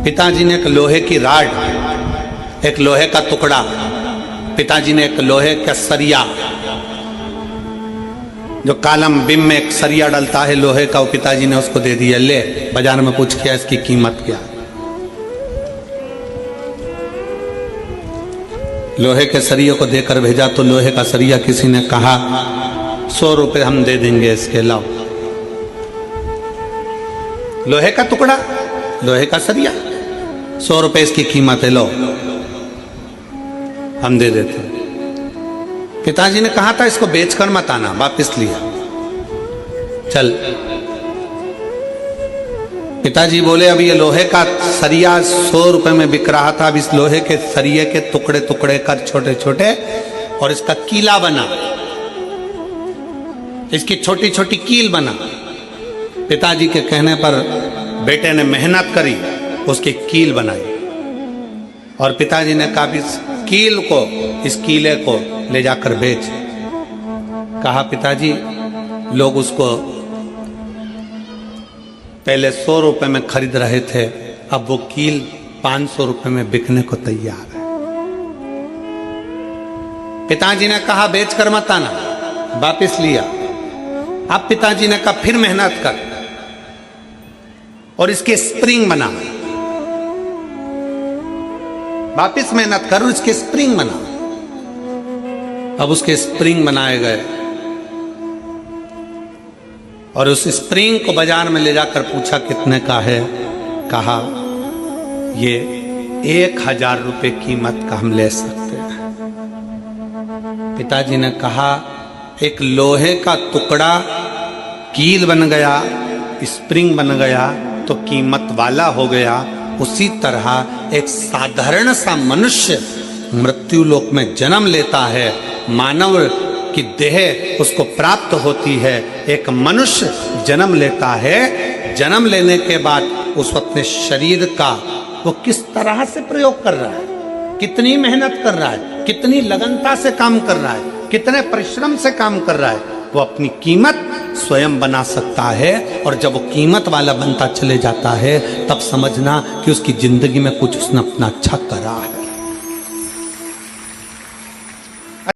पिताजी ने एक लोहे की राड, एक लोहे का टुकड़ा, पिताजी ने एक लोहे का सरिया, जो कालम बिम में एक सरिया डलता है लोहे का, वो पिताजी ने उसको दे दिया, ले बाजार में पूछ किया इसकी कीमत क्या। लोहे के सरिये को देकर भेजा तो लोहे का सरिया किसी ने कहा 100 रुपए हम दे देंगे इसके, लाओ। लोहे का टुकड़ा, लोहे का सरिया, 100 रुपए इसकी कीमत है, लो हम दे देते। पिताजी ने कहा था इसको बेचकर मत आना, वापिस लिया। चल, पिताजी बोले अब ये लोहे का सरिया 100 रुपए में बिक रहा था, अब इस लोहे के सरिये के टुकड़े टुकड़े कर छोटे छोटे और इसका कीला बना, इसकी छोटी छोटी कील बना। पिताजी के कहने पर बेटे ने मेहनत करी, उसकी कील बनाई और पिताजी ने कहा इस कील को, इस कीले को ले जाकर बेच। कहा पिताजी लोग उसको पहले 100 रुपए में खरीद रहे थे, अब वो कील 500 रुपए में बिकने को तैयार है। पिताजी ने कहा बेच कर मत आना, वापिस लिया। अब पिताजी ने कहा फिर मेहनत कर और इसके स्प्रिंग बना, वापिस मेहनत कर, इसके स्प्रिंग बना। अब उसके स्प्रिंग बनाए गए और उस स्प्रिंग को बाजार में ले जाकर पूछा कितने का है। कहा ये 1000 रुपए कीमत का हम ले सकते हैं। पिताजी ने कहा एक लोहे का टुकड़ा कील बन गया, स्प्रिंग बन गया तो कीमत वाला हो गया, उसी तरह एक साधारण सा मनुष्य मृत्यु लोक में जन्म लेता है, मानव की देह उसको प्राप्त होती है। एक मनुष्य जन्म लेता है, जन्म लेने के बाद उस अपने शरीर का वो किस तरह से प्रयोग कर रहा है, कितनी मेहनत कर रहा है, कितनी लगनता से काम कर रहा है, कितने परिश्रम से काम कर रहा है, वो अपनी कीमत स्वयं बना सकता है। और जब वो कीमत वाला बनता चले जाता है तब समझना कि उसकी जिंदगी में कुछ उसने अपना अच्छा करा है।